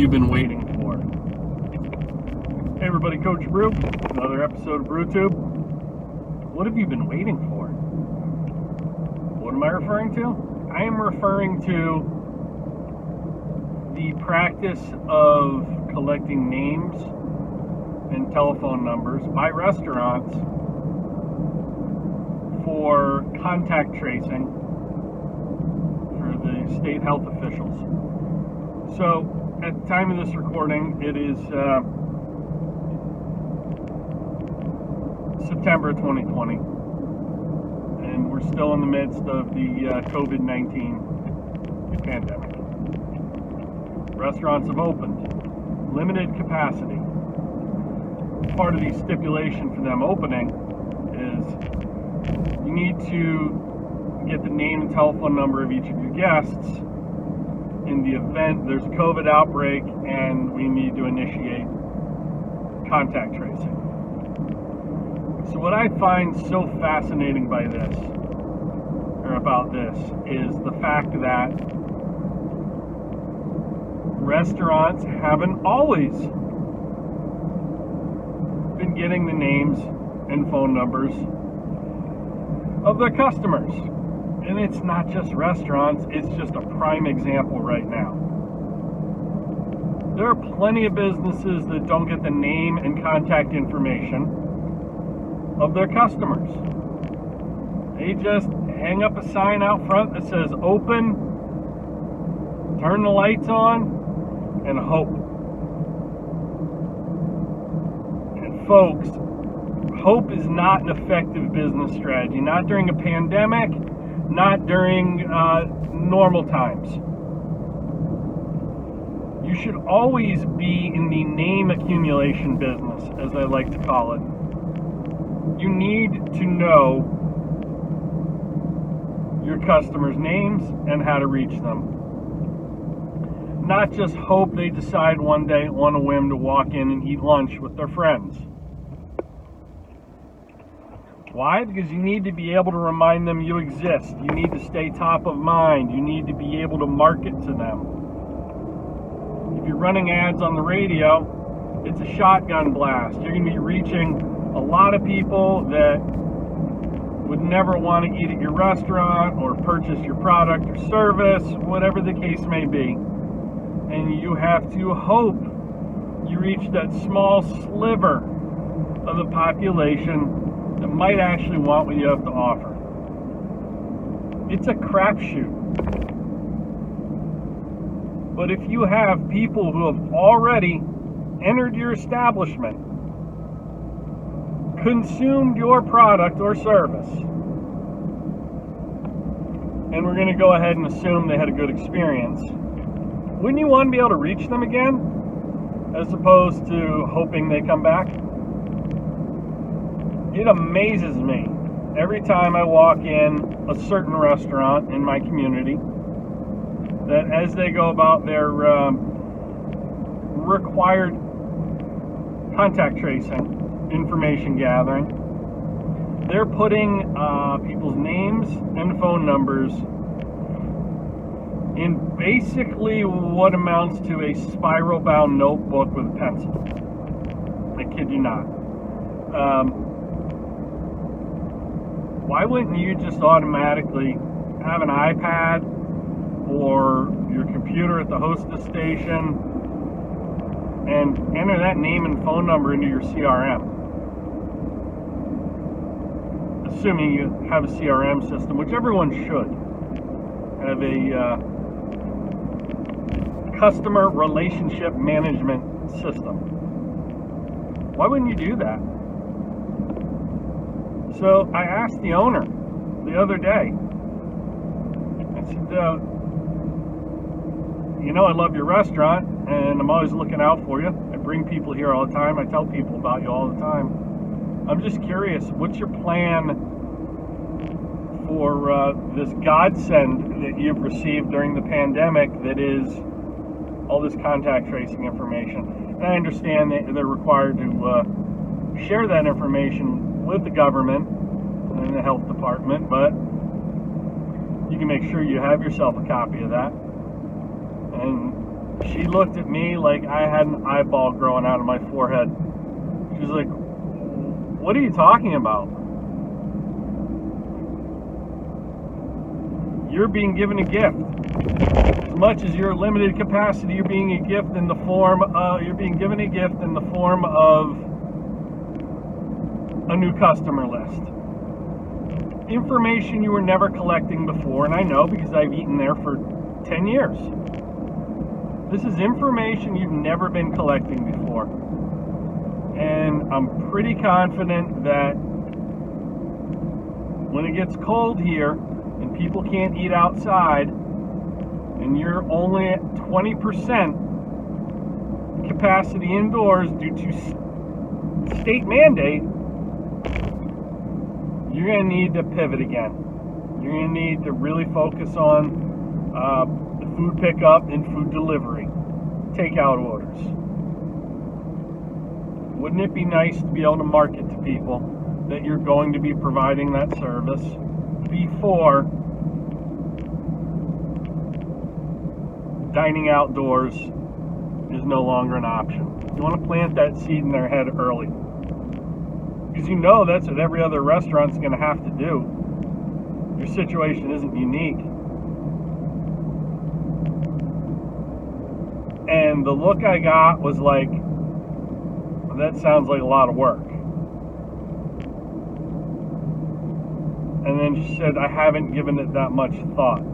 you been waiting for? Hey everybody, Coach Brew, another episode of BrewTube. What have you been waiting for? What am I referring to? I am referring to the practice of collecting names and telephone numbers by restaurants for contact tracing for the state health officials. So, at the time of this recording, it is September 2020, and we're still in the midst of the COVID-19 pandemic. Restaurants have opened, limited capacity. Part of the stipulation for them opening is you need to get the name and telephone number of each of your guests in the event there's a COVID outbreak and we need to initiate contact tracing. So what I find so fascinating by this, or about this, is the fact that restaurants haven't always been getting the names and phone numbers of their customers. And it's not just restaurants, it's just a prime example right now. There are plenty of businesses that don't get the name and contact information of their customers. They just hang up a sign out front that says open, turn the lights on, and hope. And folks, hope is not an effective business strategy, not during a pandemic, not during normal times. You should always be in the name accumulation business, as I like to call it. You need to know your customers' names and how to reach them. Not just hope they decide one day on a whim to walk in and eat lunch with their friends. Why? Because you need to be able to remind them you exist. You need to stay top of mind. You need to be able to market to them. If you're running ads on the radio, it's a shotgun blast. You're going to be reaching a lot of people that would never want to eat at your restaurant or purchase your product or service, whatever the case may be. And you have to hope you reach that small sliver of the population that might actually want what you have to offer. It's a crapshoot. But if you have people who have already entered your establishment, consumed your product or service, and we're going to go ahead and assume they had a good experience, wouldn't you want to be able to reach them again as opposed to hoping they come back? It amazes me every time I walk in a certain restaurant in my community that as they go about their required contact tracing, information gathering, they're putting people's names and phone numbers in basically what amounts to a spiral-bound notebook with a pencil. I kid you not. Why wouldn't you just automatically have an iPad or your computer at the hostess station and enter that name and phone number into your CRM? Assuming you have a CRM system, which everyone should have, a customer relationship management system. Why wouldn't you do that? So I asked the owner the other day, I said, you know, I love your restaurant and I'm always looking out for you. I bring people here all the time. I tell people about you all the time. I'm just curious, what's your plan for this godsend that you've received during the pandemic that is all this contact tracing information? And I understand that they're required to share that information with the government and the health department, but you can make sure you have yourself a copy of that and She looked at me like I had an eyeball growing out of my forehead. She's like, "What are you talking about? You're being given a gift. As much as your limited capacity, you're being given a gift in the form of a new customer list. Information you were never collecting before, and I know because I've eaten there for 10 years. This is information you've never been collecting before. And I'm pretty confident that when it gets cold here and people can't eat outside and you're only at 20% capacity indoors due to state mandate, you're going to need to pivot again. You're going to need to really focus on food pickup and food delivery, takeout orders. Wouldn't it be nice to be able to market to people that you're going to be providing that service before dining outdoors is no longer an option? You want to plant that seed in their head early, because you know that's what every other restaurant's going to have to do. Your situation isn't unique. And the look I got was like, that sounds like a lot of work. And then she said, I haven't given it that much thought.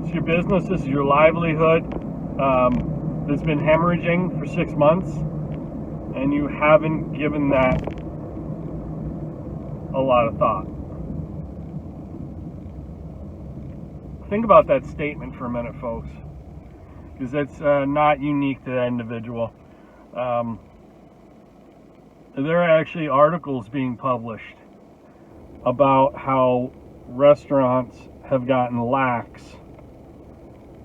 It's your business, this is your livelihood. That's been hemorrhaging for 6 months, and you haven't given that a lot of thought. Think about that statement for a minute, folks, because that's not unique to that individual. There are actually articles being published about how restaurants have gotten lax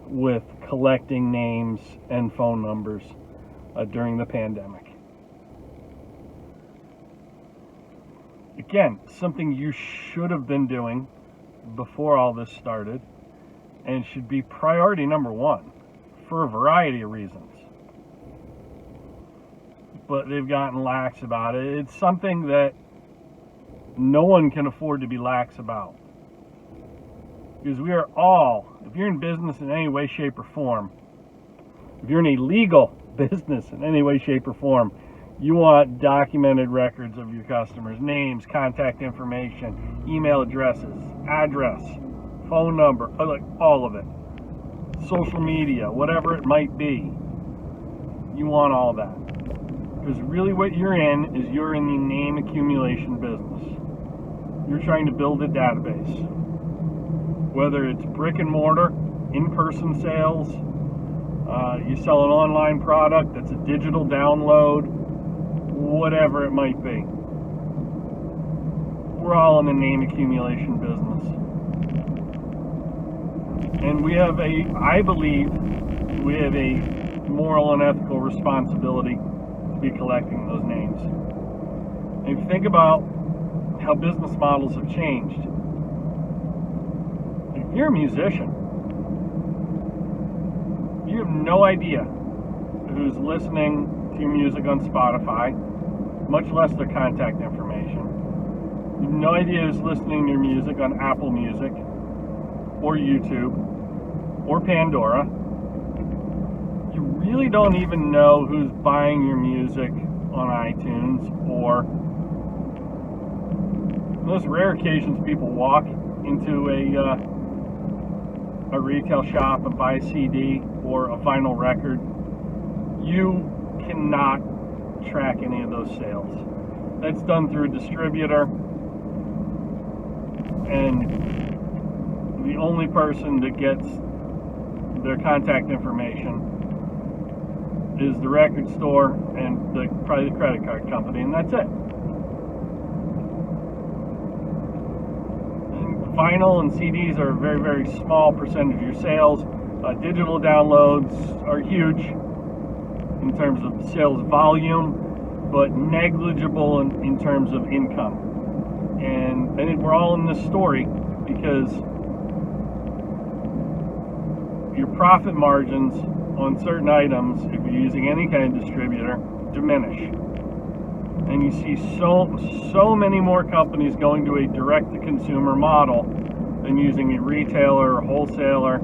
with collecting names and phone numbers during the pandemic. Again, something you should have been doing before all this started, and should be priority number one for a variety of reasons. But they've gotten lax about it. It's something that no one can afford to be lax about. Because we are all, if you're in business in any way, shape, or form, if you're in a legal business in any way, shape, or form, you want documented records of your customers, names, contact information, email addresses, address, phone number, like all of it. Social media, whatever it might be. You want all that. Because really what you're in is you're in the name accumulation business. You're trying to build a database. Whether it's brick and mortar, in-person sales, you sell an online product that's a digital download, whatever it might be. We're all in the name accumulation business. And I believe we have a moral and ethical responsibility to be collecting those names. And if you think about how business models have changed, if you're a musician, you have no idea who's listening to your music on Spotify, much less their contact information. You have no idea who's listening to your music on Apple Music, or YouTube, or Pandora. You really don't even know who's buying your music on iTunes, or those rare occasions people walk into a retail shop and buy a CD or a vinyl record. You cannot track any of those sales. That's done through a distributor, and the only person that gets their contact information is the record store and probably the credit card company, and that's it. And vinyl and CDs are a very, very small percentage of your sales. Digital downloads are huge in terms of sales volume, but negligible in terms of income. And we're all in this story because your profit margins on certain items, if you're using any kind of distributor, diminish. And you see so many more companies going to a direct-to-consumer model than using a retailer or wholesaler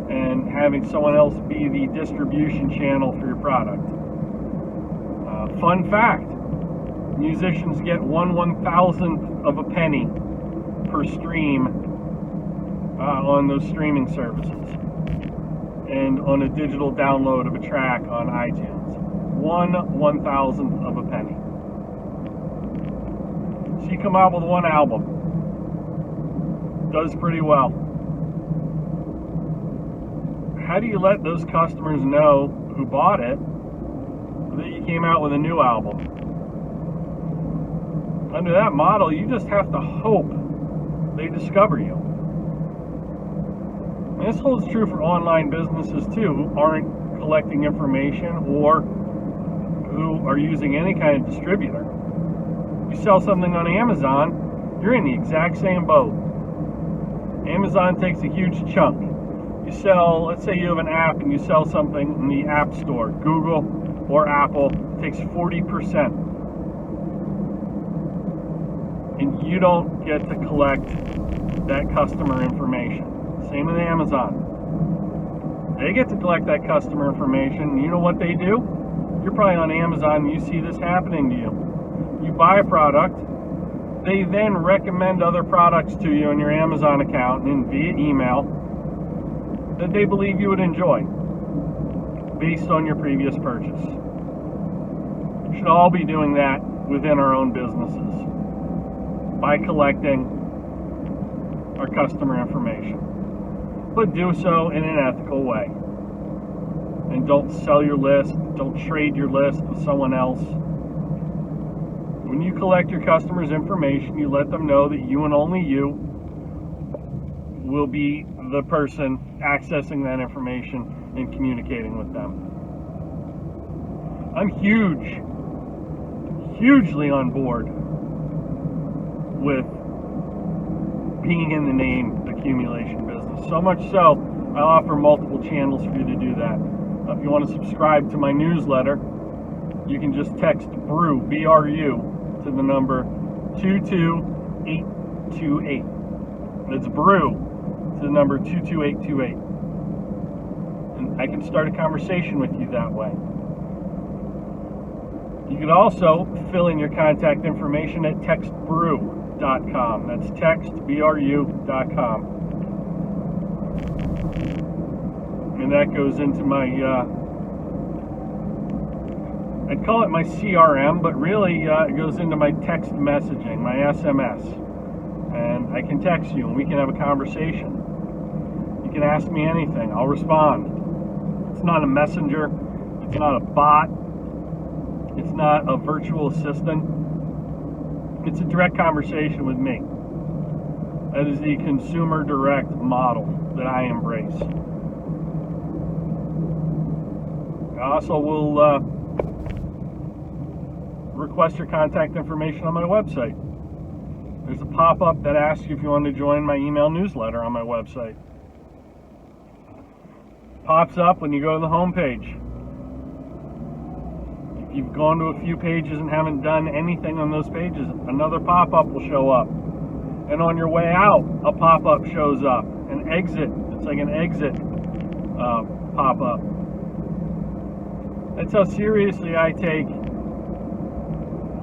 and having someone else be the distribution channel for your product. Fun fact, musicians get 1/1000th of a penny per stream on those streaming services and on a digital download of a track on iTunes. 1/1000th of a penny. So you come out with one album, does pretty well. How do you let those customers know who bought it that you came out with a new album? Under that model, you just have to hope they discover you. And this holds true for online businesses too, who aren't collecting information or who are using any kind of distributor. You sell something on Amazon, you're in the exact same boat. Amazon takes a huge chunk. You sell, let's say you have an app and you sell something in the App Store, Google or Apple takes 40%. And you don't get to collect that customer information. Same with Amazon. They get to collect that customer information. You know what they do? You're probably on Amazon and you see this happening to you. You buy a product, they then recommend other products to you in your Amazon account and via email that they believe you would enjoy based on your previous purchase. We should all be doing that within our own businesses by collecting our customer information. But do so in an ethical way. And don't sell your list, don't trade your list with someone else. When you collect your customers' information, you let them know that you and only you will be the person accessing that information and communicating with them. I'm hugely on board with being in the name accumulation business. So much so, I offer multiple channels for you to do that. If you want to subscribe to my newsletter, you can just text BRU, B-R-U, to the number 22828. That's BRU to the number 22828. And I can start a conversation with you that way. You can also fill in your contact information at textbru.com. That's textbru.com. And that goes into my, I'd call it my CRM, but really it goes into my text messaging, my SMS. And I can text you and we can have a conversation. You can ask me anything, I'll respond. It's not a messenger, it's not a bot, it's not a virtual assistant. It's a direct conversation with me. That is the consumer direct model that I embrace. I also will request your contact information on my website. There's a pop-up that asks you if you want to join my email newsletter on my website. Pops up when you go to the home page. If you've gone to a few pages and haven't done anything on those pages, another pop-up will show up. And on your way out, a pop-up shows up. An exit. It's like an exit pop-up. That's how seriously I take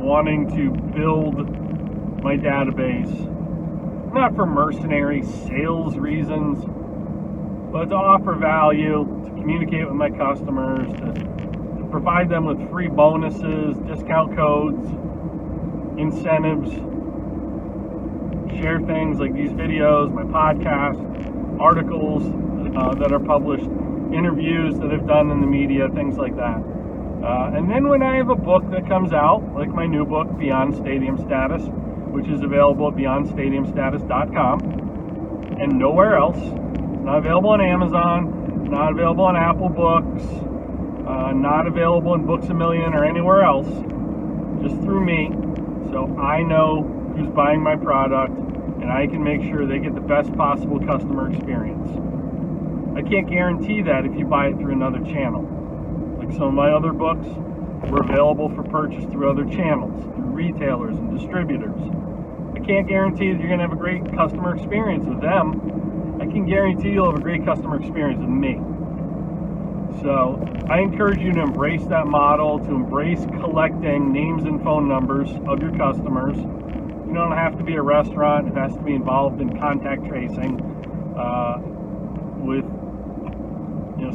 wanting to build my database. Not for mercenary sales reasons, but to offer value, to communicate with my customers, to provide them with free bonuses, discount codes, incentives, share things like these videos, my podcast, articles that are published, interviews that I've done in the media, things like that. And then when I have a book that comes out, like my new book, Beyond Stadium Status, which is available at beyondstadiumstatus.com and nowhere else. It's not available on Amazon, not available on Apple Books, not available in Books A Million or anywhere else, just through me. So I know who's buying my product and I can make sure they get the best possible customer experience. I can't guarantee that if you buy it through another channel. Like some of my other books were available for purchase through other channels, through retailers and distributors. I can't guarantee that you're going to have a great customer experience with them. I can guarantee you'll have a great customer experience with me. So I encourage you to embrace that model, to embrace collecting names and phone numbers of your customers. You don't have to be a restaurant. It has to be involved in contact tracing with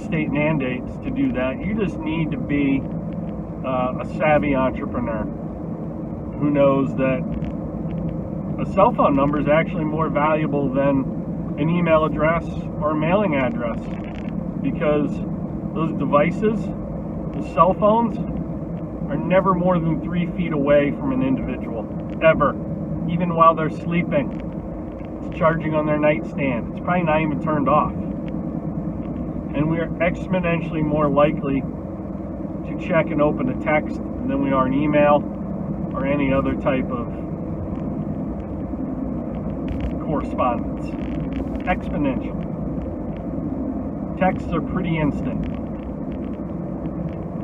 state mandates to do that. You just need to be a savvy entrepreneur who knows that a cell phone number is actually more valuable than an email address or a mailing address, because those devices, the cell phones, are never more than 3 feet away from an individual, ever, even while they're sleeping. It's charging on their nightstand. It's probably not even turned off. And we are exponentially more likely to check and open a text than we are an email or any other type of correspondence. Exponential. Texts are pretty instant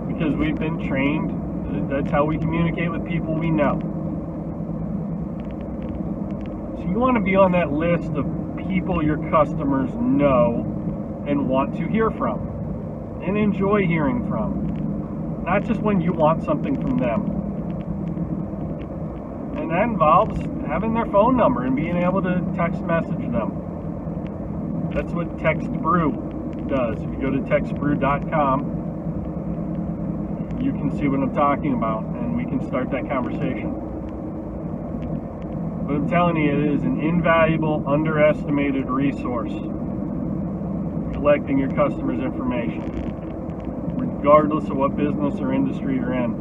because we've been trained. That's how we communicate with people we know. So you want to be on that list of people your customers know and want to hear from and enjoy hearing from, not just when you want something from them. And that involves having their phone number and being able to text message them. That's what Text Brew does. If you go to textbrew.com, you can see what I'm talking about, and we can start that conversation. But I'm telling you, it is an invaluable, underestimated resource, collecting your customers' information, regardless of what business or industry you're in.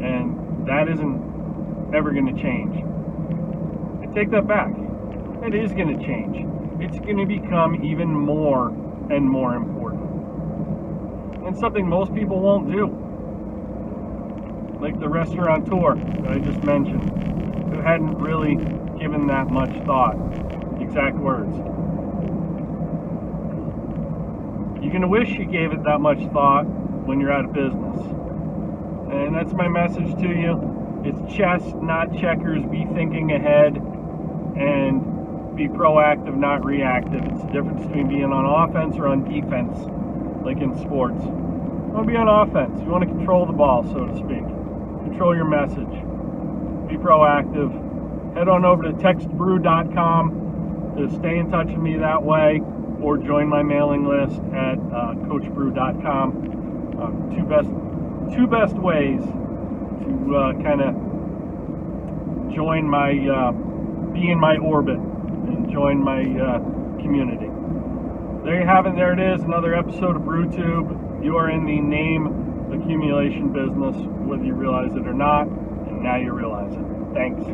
And that isn't ever going to change. I take that back. It is going to change. It's going to become even more and more important. And something most people won't do. Like the restaurateur that I just mentioned, who hadn't really given that much thought. Exact words. You're going to wish you gave it that much thought when you're out of business. And that's my message to you. It's chess, not checkers. Be thinking ahead and be proactive, not reactive. It's the difference between being on offense or on defense, like in sports. You want to be on offense. You want to control the ball, so to speak. Control your message. Be proactive. Head on over to textbrew.com to stay in touch with me that way, or join my mailing list at coachbrew.com. Two best ways to kind of join my, be in my orbit and join my community. There you have it. There it is. Another episode of BrewTube. You are in the name accumulation business, whether you realize it or not, and now you realize it. Thanks.